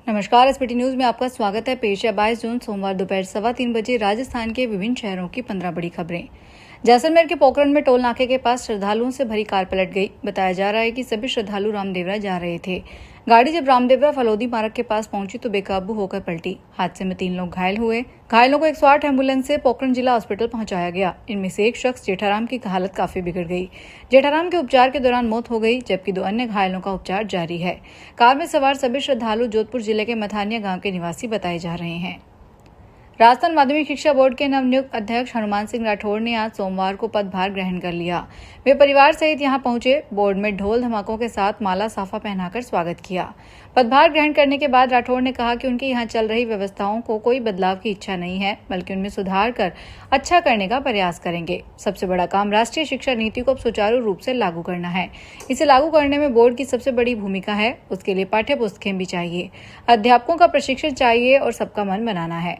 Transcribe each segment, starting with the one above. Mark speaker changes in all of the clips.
Speaker 1: नमस्कार, SPT news में आपका स्वागत है। पेश है 22 जून सोमवार दोपहर 3:15 बजे राजस्थान के विभिन्न शहरों की 15 बड़ी खबरें। जैसलमेर के पोखरण में टोल नाके के पास श्रद्धालुओं से भरी कार पलट गई। बताया जा रहा है कि सभी श्रद्धालु रामदेवरा जा रहे थे। गाड़ी जब रामदेवरा फलोदी मार्ग के पास पहुंची तो बेकाबू होकर पलटी। हादसे में 3 लोग घायल हुए। घायलों को 108 एम्बुलेंस से पोखरण जिला हॉस्पिटल पहुंचाया गया। इनमें से एक शख्स जेठाराम की हालत काफी बिगड़ गई। जेठाराम के उपचार के दौरान मौत हो गई, जबकि 2 अन्य घायलों का उपचार जारी है। कार में सवार सभी श्रद्धालु जोधपुर जिले के मथानिया गांव के निवासी बताए जा रहे हैं। राजस्थान माध्यमिक शिक्षा बोर्ड के नवनियुक्त अध्यक्ष हनुमान सिंह राठौड़ ने आज सोमवार को पदभार ग्रहण कर लिया। वे परिवार सहित यहां पहुंचे। बोर्ड में ढोल धमाकों के साथ माला साफा पहनाकर स्वागत किया। पदभार ग्रहण करने के बाद राठौड़ ने कहा कि उनकी यहां चल रही व्यवस्थाओं को कोई बदलाव की इच्छा नहीं है, बल्कि उनमें सुधार कर अच्छा करने का प्रयास करेंगे। सबसे बड़ा काम राष्ट्रीय शिक्षा नीति को सुचारू रूप से लागू करना है। इसे लागू करने में बोर्ड की सबसे बड़ी भूमिका है। उसके लिए पाठ्य पुस्तकें भी चाहिए, अध्यापकों का प्रशिक्षण चाहिए और सबका मन बनाना है।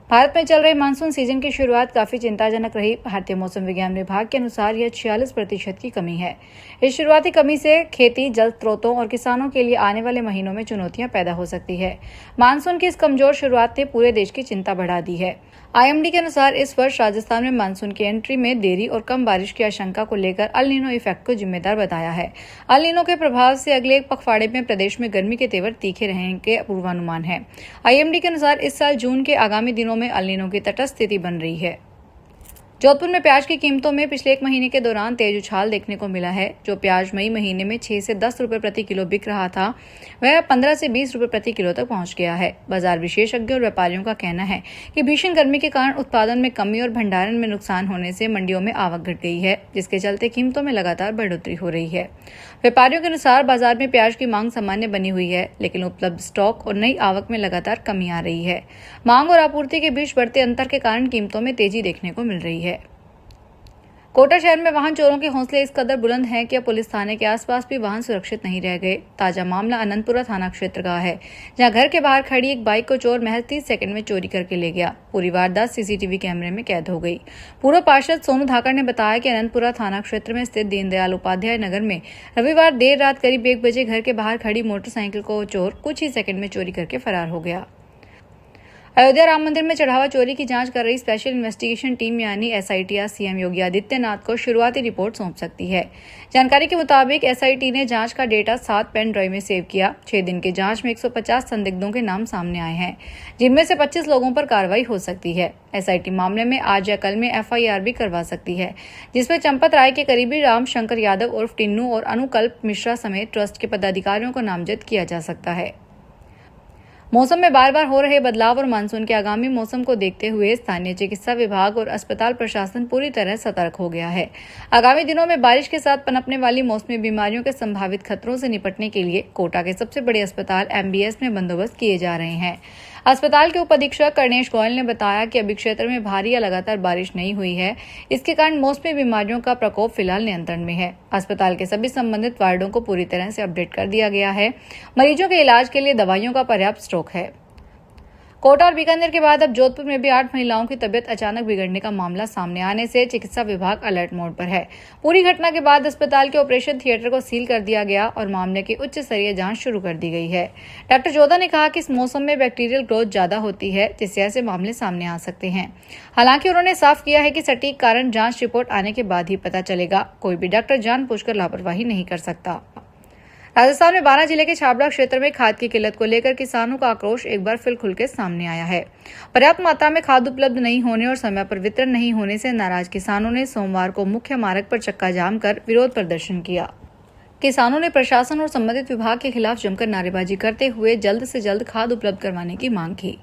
Speaker 1: भारत में चल रहे मानसून सीजन की शुरुआत काफी चिंताजनक रही। भारतीय मौसम विज्ञान विभाग के अनुसार यह 46% की कमी है। इस शुरुआती कमी से खेती, जल स्रोतों और किसानों के लिए आने वाले महीनों में चुनौतियां पैदा हो सकती है। मानसून की इस कमजोर शुरुआत ने पूरे देश की चिंता बढ़ा दी है। आईएमडी के अनुसार इस वर्ष राजस्थान में मानसून की एंट्री में देरी और कम बारिश की आशंका को लेकर अल नीनो इफेक्ट को जिम्मेदार बताया है। अल नीनो के प्रभाव से अगले एक पखवाड़े में प्रदेश में गर्मी के तेवर तीखे रहने के पूर्वानुमान है। आईएमडी के अनुसार इस साल जून के आगामी दिनों में अल नीनो की तटस्थ स्थिति बन रही है। जोधपुर में प्याज की कीमतों में पिछले 1 महीने के दौरान तेज उछाल देखने को मिला है। जो प्याज मई महीने में 6 से 10 रुपए प्रति किलो बिक रहा था, वह 15 से 20 रुपए प्रति किलो तक पहुंच गया है। बाजार विशेषज्ञों और व्यापारियों का कहना है कि भीषण गर्मी के कारण उत्पादन में कमी और भंडारण में नुकसान होने से मंडियों में आवक घट गई है, जिसके चलते कीमतों में लगातार बढ़ोतरी हो रही है। व्यापारियों के अनुसार बाजार में प्याज की मांग सामान्य बनी हुई है, लेकिन उपलब्ध स्टॉक और नई आवक में लगातार कमी आ रही है। मांग और आपूर्ति के बीच बढ़ते अंतर के कारण कीमतों में तेजी देखने को मिल रही है। कोटा शहर में वाहन चोरों के हौसले इस कदर बुलंद हैं कि अब पुलिस थाने के आसपास भी वाहन सुरक्षित नहीं रह गए। ताजा मामला अनंतपुरा थाना क्षेत्र का है, जहां घर के बाहर खड़ी एक बाइक को चोर महज 30 सेकंड में चोरी करके ले गया। पूरी वारदात सीसीटीवी कैमरे में कैद हो गई। पूर्व पार्षद सोनू धाकड़ ने बताया कि अनंतपुरा थाना क्षेत्र में स्थित दीनदयाल उपाध्याय नगर में रविवार देर रात करीब 1 बजे घर के बाहर खड़ी मोटरसाइकिल को चोर कुछ ही सेकंड में चोरी करके फरार हो गया। अयोध्या राम मंदिर में चढ़ावा चोरी की जांच कर रही स्पेशल इन्वेस्टिगेशन टीम यानी एसआईटी आज सीएम योगी आदित्यनाथ को शुरुआती रिपोर्ट सौंप सकती है। जानकारी के मुताबिक एसआईटी ने जांच का डेटा 7 पेन ड्राइव में सेव किया। 6 दिन की जांच में 150 संदिग्धों के नाम सामने आए हैं, जिनमें से 25 लोगों पर कार्रवाई हो सकती है। एसआईटी मामले में आज या कल में एफआईआर भी करवा सकती है, जिसमें चंपत राय के करीबी राम शंकर यादव उर्फ टिन्नू और अनुकल्प मिश्रा समेत ट्रस्ट के पदाधिकारियों को नामजद किया जा सकता है। मौसम में बार बार हो रहे बदलाव और मानसून के आगामी मौसम को देखते हुए स्थानीय चिकित्सा विभाग और अस्पताल प्रशासन पूरी तरह सतर्क हो गया है। आगामी दिनों में बारिश के साथ पनपने वाली मौसमी बीमारियों के संभावित खतरों से निपटने के लिए कोटा के सबसे बड़े अस्पताल एमबीएस में बंदोबस्त किए जा रहे हैं। अस्पताल के उप अधीक्षक कर्णेश गोयल ने बताया कि अभी क्षेत्र में भारी या लगातार बारिश नहीं हुई है। इसके कारण मौसमी बीमारियों का प्रकोप फिलहाल नियंत्रण में है। अस्पताल के सभी संबंधित वार्डों को पूरी तरह से अपडेट कर दिया गया है। मरीजों के इलाज के लिए दवाइयों का पर्याप्त स्टॉक है। कोटा और बीकानेर के बाद अब जोधपुर में भी 8 महिलाओं की तबीयत अचानक बिगड़ने का मामला सामने आने से चिकित्सा विभाग अलर्ट मोड पर है। पूरी घटना के बाद अस्पताल के ऑपरेशन थिएटर को सील कर दिया गया और मामले की उच्च स्तरीय जांच शुरू कर दी गई है। डॉक्टर जोधा ने कहा कि इस मौसम में बैक्टीरियल ग्रोथ ज्यादा होती है, जिससे ऐसे मामले सामने आ सकते हैं। हालांकि उन्होंने साफ किया है कि सटीक कारण जांच रिपोर्ट आने के बाद ही पता चलेगा। कोई भी डॉक्टर जानबूझकर लापरवाही नहीं कर सकता। राजस्थान में बारां जिले के छाबड़ा क्षेत्र में खाद की किल्लत को लेकर किसानों का आक्रोश एक बार फिर खुल के सामने आया है। पर्याप्त मात्रा में खाद उपलब्ध नहीं होने और समय पर वितरण नहीं होने से नाराज किसानों ने सोमवार को मुख्य मार्ग पर चक्का जाम कर विरोध प्रदर्शन किया। किसानों ने प्रशासन और संबंधित विभाग के खिलाफ जमकर नारेबाजी करते हुए जल्द से जल्द खाद उपलब्ध करवाने की मांग की।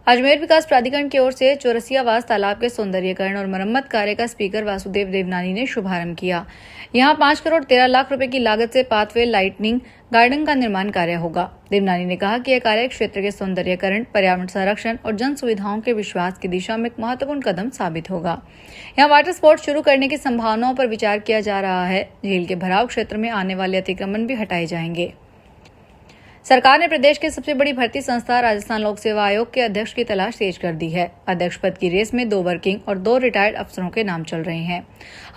Speaker 1: अजमेर विकास प्राधिकरण की ओर से चौरसियावास तालाब के सौंदर्यीकरण और मरम्मत कार्य का स्पीकर वासुदेव देवनानी ने शुभारंभ किया। यहां 5 करोड़ 13 लाख रुपए की लागत से पाथवे लाइटनिंग गार्डन का निर्माण कार्य होगा। देवनानी ने कहा कि यह कार्य क्षेत्र के सौंदर्यीकरण, पर्यावरण संरक्षण और जन सुविधाओं के विश्वास की दिशा में एक महत्वपूर्ण कदम साबित होगा। यहां वाटर स्पोर्ट्स शुरू करने की संभावनाओं पर विचार किया जा रहा है। झील के भराव क्षेत्र में आने वाले अतिक्रमण भी हटाए जाएंगे। सरकार ने प्रदेश के सबसे बड़ी भर्ती संस्था राजस्थान लोक सेवा आयोग के अध्यक्ष की तलाश तेज कर दी है। अध्यक्ष पद की रेस में 2 वर्किंग और 2 रिटायर्ड अफसरों के नाम चल रहे हैं।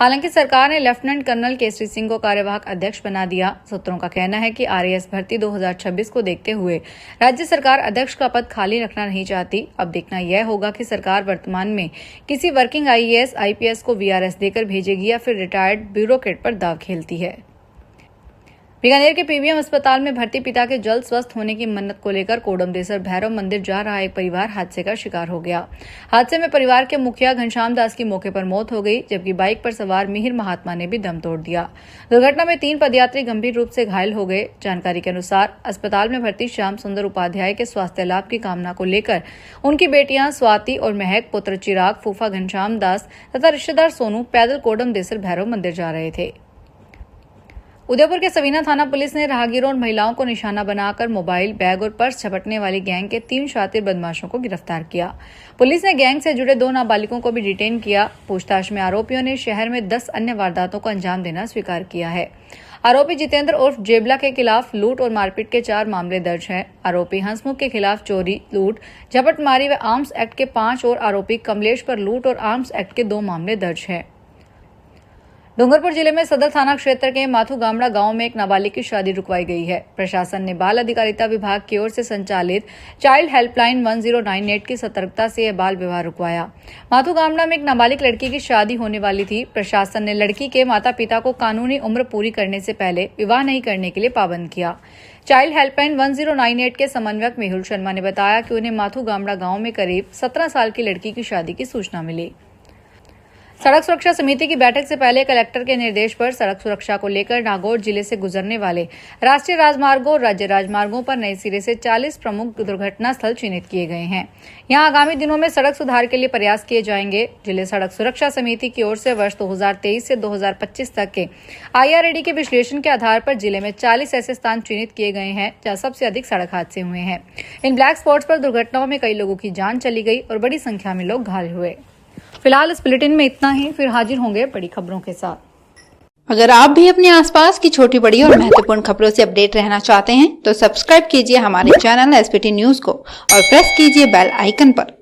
Speaker 1: हालांकि सरकार ने लेफ्टिनेंट कर्नल केसरी सिंह को कार्यवाहक अध्यक्ष बना दिया। सूत्रों का कहना है कि आरएएस भर्ती 2026 को देखते हुए राज्य सरकार अध्यक्ष का पद खाली रखना नहीं चाहती। अब देखना यह होगा कि सरकार वर्तमान में किसी वर्किंग आईएएस आईपीएस को वीआरएस देकर भेजेगी या फिर रिटायर्ड ब्यूरोक्रेट पर दाव खेलती है। बीकानेर के पीबीएम अस्पताल में भर्ती पिता के जल्द स्वस्थ होने की मन्नत को लेकर कोडमदेसर भैरव मंदिर जा रहा एक परिवार हादसे का शिकार हो गया। हादसे में परिवार के मुखिया घनश्याम दास की मौके पर मौत हो गई, जबकि बाइक पर सवार मिहिर महात्मा ने भी दम तोड़ दिया। दुर्घटना में 3 पदयात्री गंभीर रूप से घायल हो गए। जानकारी के अनुसार अस्पताल में भर्ती श्याम सुंदर उपाध्याय के स्वास्थ्य लाभ की कामना को लेकर उनकी बेटियां स्वाति और महक, पुत्र चिराग, फूफा घनश्याम दास तथा रिश्तेदार सोनू पैदल कोडमदेसर भैरव मंदिर जा रहे थे। उदयपुर के सवीना थाना पुलिस ने राहगीरों और महिलाओं को निशाना बनाकर मोबाइल, बैग और पर्स झपटने वाली गैंग के 3 शातिर बदमाशों को गिरफ्तार किया। पुलिस ने गैंग से जुड़े 2 नाबालिगों को भी डिटेन किया। पूछताछ में आरोपियों ने शहर में 10 अन्य वारदातों को अंजाम देना स्वीकार किया है। आरोपी जितेंद्र उर्फ जेबला के खिलाफ लूट और मारपीट के 4 मामले दर्ज हैं। आरोपी हंसमुख के खिलाफ चोरी, लूट, झपटमारी व आर्म्स एक्ट के 5 और आरोपी कमलेश पर लूट और आर्म्स एक्ट के 2 मामले दर्ज हैं। डूंगरपुर जिले में सदर थाना क्षेत्र के माथू गामड़ा गांव में एक नाबालिग की शादी रुकवाई गई है। प्रशासन ने बाल अधिकारिता विभाग की ओर से संचालित चाइल्ड हेल्पलाइन 1098 की सतर्कता से यह बाल विवाह रुकवाया। माथू गामड़ा में एक नाबालिग लड़की की शादी होने वाली थी। प्रशासन ने लड़की के माता पिता को कानूनी उम्र पूरी करने से पहले विवाह नहीं करने के लिए पाबंद किया। चाइल्ड हेल्पलाइन 1098 के समन्वयक मेहुल शर्मा ने बताया कि उन्हें माथू गामड़ा गांव में करीब 17 साल की लड़की की शादी की सूचना मिली। सड़क सुरक्षा समिति की बैठक से पहले कलेक्टर के निर्देश पर सड़क सुरक्षा को लेकर नागौर जिले से गुजरने वाले राष्ट्रीय राजमार्गों और राज्य राजमार्गों पर नए सिरे से 40 प्रमुख दुर्घटना स्थल चिन्हित किए गए हैं। यहां आगामी दिनों में सड़क सुधार के लिए प्रयास किए जाएंगे। जिले सड़क सुरक्षा समिति की ओर से वर्ष 2023 से 2025 तक के IRAD के विश्लेषण के आधार पर जिले में 40 ऐसे स्थान चिन्हित किए गए हैं जहां सबसे अधिक सड़क हादसे हुए हैं। इन ब्लैक स्पॉट्स पर दुर्घटनाओं में कई लोगों की जान चली गई और बड़ी संख्या में लोग घायल हुए। फिलहाल इस बुलेटिन में इतना ही, फिर हाजिर होंगे बड़ी खबरों के साथ।
Speaker 2: अगर आप भी अपने आसपास की छोटी बड़ी और महत्वपूर्ण खबरों से अपडेट रहना चाहते हैं तो सब्सक्राइब कीजिए हमारे चैनल SPT न्यूज को और प्रेस कीजिए बेल आइकन पर।